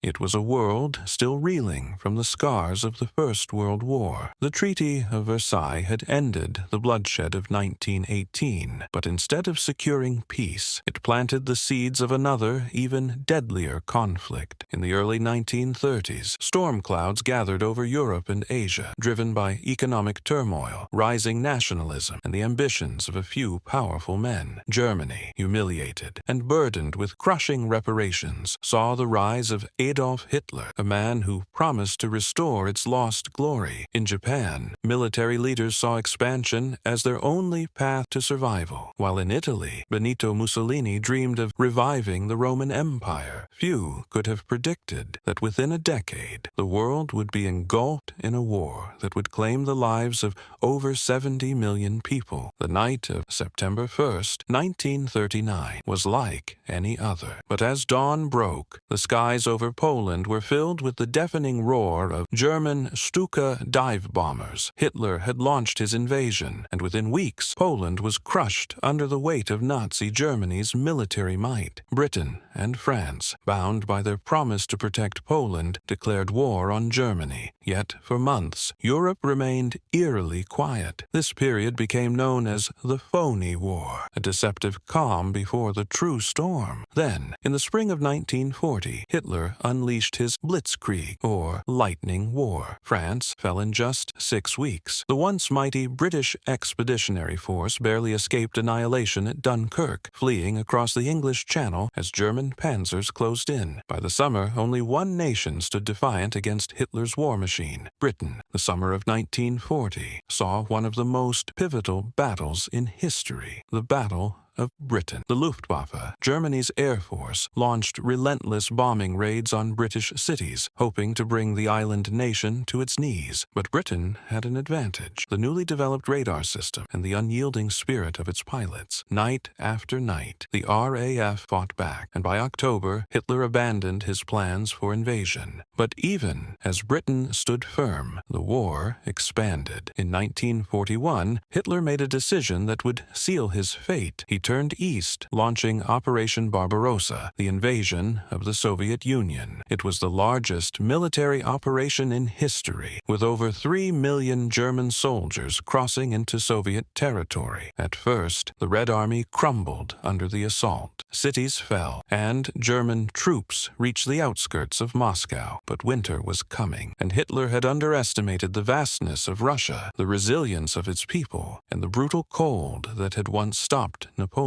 It was a world still reeling from the scars of the First World War. The Treaty of Versailles had ended the bloodshed of 1918, but instead of securing peace, it planted the seeds of another, even deadlier conflict. In the early 1930s, storm clouds gathered over Europe and Asia, driven by economic turmoil, rising nationalism, and the ambitions of a few powerful men. Germany, humiliated and burdened with crushing reparations, saw the rise of Adolf Hitler, a man who promised to restore its lost glory. In Japan, military leaders saw expansion as their only path to survival, while in Italy, Benito Mussolini dreamed of reviving the Roman Empire. Few could have predicted that within a decade, the world would be engulfed in a war that would claim the lives of over 70 million people. The night of September 1st, 1939, was like any other. But as dawn broke, the skies over Poland were filled with the deafening roar of German Stuka dive bombers. Hitler had launched his invasion, and within weeks, Poland was crushed under the weight of Nazi Germany's military might. Britain and France, bound by their promise to protect Poland, declared war on Germany. Yet, for months, Europe remained eerily quiet. This period became known as the Phony War, a deceptive calm before the true storm. Then, in the spring of 1940, Hitler unleashed his Blitzkrieg, or Lightning War. France fell in just 6 weeks. The once mighty British Expeditionary Force barely escaped annihilation at Dunkirk, fleeing across the English Channel as German panzers closed in. By the summer, only one nation stood defiant against Hitler's war machine: Britain. The summer of 1940 saw one of the most pivotal battles in history, the Battle of Britain. The Luftwaffe, Germany's air force, launched relentless bombing raids on British cities, hoping to bring the island nation to its knees. But Britain had an advantage: the newly developed radar system and the unyielding spirit of its pilots. Night after night, the RAF fought back, and by October, Hitler abandoned his plans for invasion. But even as Britain stood firm, the war expanded. In 1941, Hitler made a decision that would seal his fate. He turned east, launching Operation Barbarossa, the invasion of the Soviet Union. It was the largest military operation in history, with over 3 million German soldiers crossing into Soviet territory. At first, the Red Army crumbled under the assault. Cities fell, and German troops reached the outskirts of Moscow. But winter was coming, and Hitler had underestimated the vastness of Russia, the resilience of its people, and the brutal cold that had once stopped Napoleon.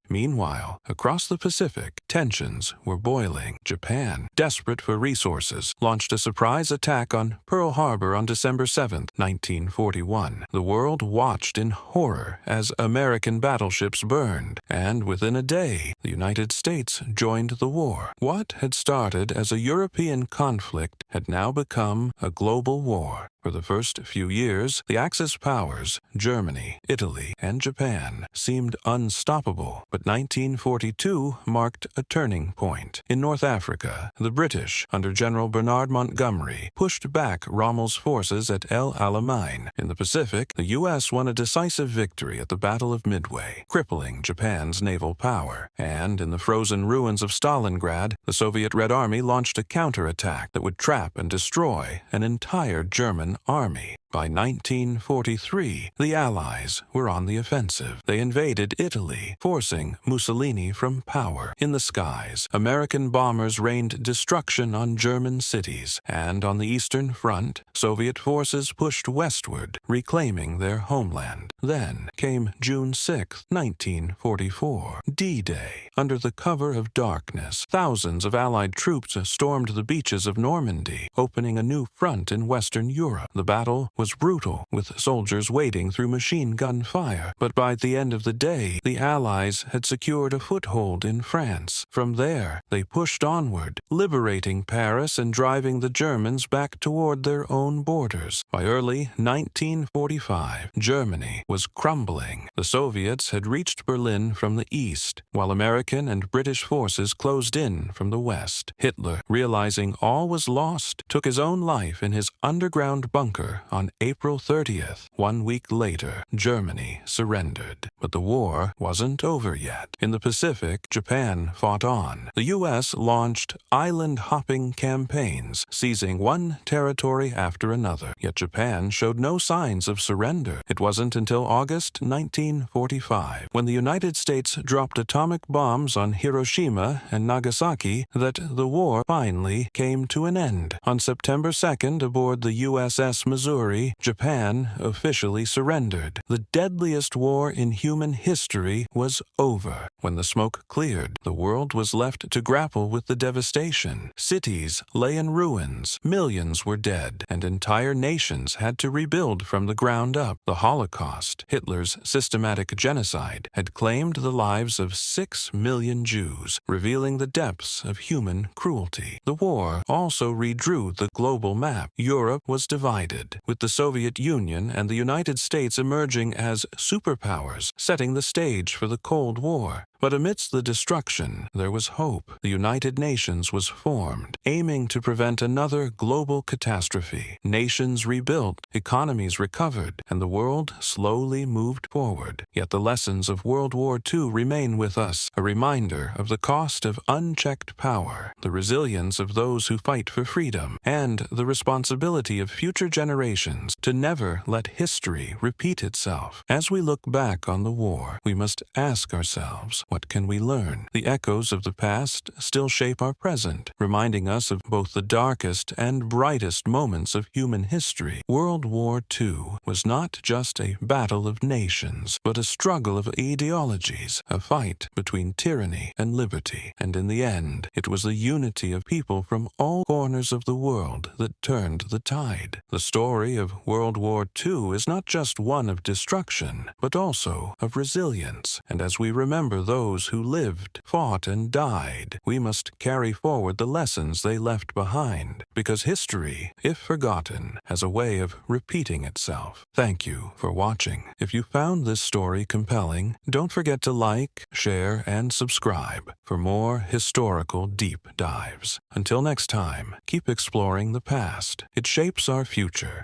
Meanwhile, across the Pacific, tensions were boiling. Japan, desperate for resources, launched a surprise attack on Pearl Harbor on December 7, 1941. The world watched in horror as American battleships burned, and within a day, the United States joined the war. What had started as a European conflict had now become a global war. For the first few years, the Axis powers, Germany, Italy, and Japan, seemed unstoppable. But 1942 marked a turning point. In North Africa, the British, under General Bernard Montgomery, pushed back Rommel's forces at El Alamein. In the Pacific, the U.S. won a decisive victory at the Battle of Midway, crippling Japan's naval power. And in the frozen ruins of Stalingrad, the Soviet Red Army launched a counterattack that would trap and destroy an entire German army. By 1943, the Allies were on the offensive. They invaded Italy, forcing Mussolini from power. In the skies, American bombers rained destruction on German cities, and on the Eastern Front, Soviet forces pushed westward, reclaiming their homeland. Then came June 6, 1944, D-Day. Under the cover of darkness, thousands of Allied troops stormed the beaches of Normandy, opening a new front in Western Europe. The battle was brutal, with soldiers wading through machine gun fire. But by the end of the day, the Allies had secured a foothold in France. From there, they pushed onward, liberating Paris and driving the Germans back toward their own borders. By early 1945, Germany was crumbling. The Soviets had reached Berlin from the east, while American and British forces closed in from the west. Hitler, realizing all was lost, took his own life in his underground bunker on April 30th, 1 week later, Germany surrendered. But the war wasn't over yet. In the Pacific, Japan fought on. The U.S. launched island-hopping campaigns, seizing one territory after another. Yet Japan showed no signs of surrender. It wasn't until August 1945, when the United States dropped atomic bombs on Hiroshima and Nagasaki, that the war finally came to an end. On September 2nd, aboard the USS Missouri, Japan officially surrendered. The deadliest war in human history was over. When the smoke cleared, the world was left to grapple with the devastation. Cities lay in ruins, millions were dead, and entire nations had to rebuild from the ground up. The Holocaust, Hitler's systematic genocide, had claimed the lives of 6 million Jews, revealing the depths of human cruelty. The war also redrew the global map. Europe was divided, with the Soviet Union and the United States emerging as superpowers, setting the stage for the Cold War. But amidst the destruction, there was hope. The United Nations was formed, aiming to prevent another global catastrophe. Nations rebuilt, economies recovered, and the world slowly moved forward. Yet the lessons of World War II remain with us, a reminder of the cost of unchecked power, the resilience of those who fight for freedom, and the responsibility of future generations to never let history repeat itself. As we look back on the war, we must ask ourselves, what can we learn? The echoes of the past still shape our present, reminding us of both the darkest and brightest moments of human history. World War II was not just a battle of nations, but a struggle of ideologies, a fight between tyranny and liberty. And in the end, it was the unity of people from all corners of the world that turned the tide. The story of World War II is not just one of destruction, but also of resilience. And as we remember those who lived, fought, and died, we must carry forward the lessons they left behind, because history, if forgotten, has a way of repeating itself. Thank you for watching. If you found this story compelling, don't forget to like, share, and subscribe for more historical deep dives. Until next time, keep exploring the past. It shapes our future.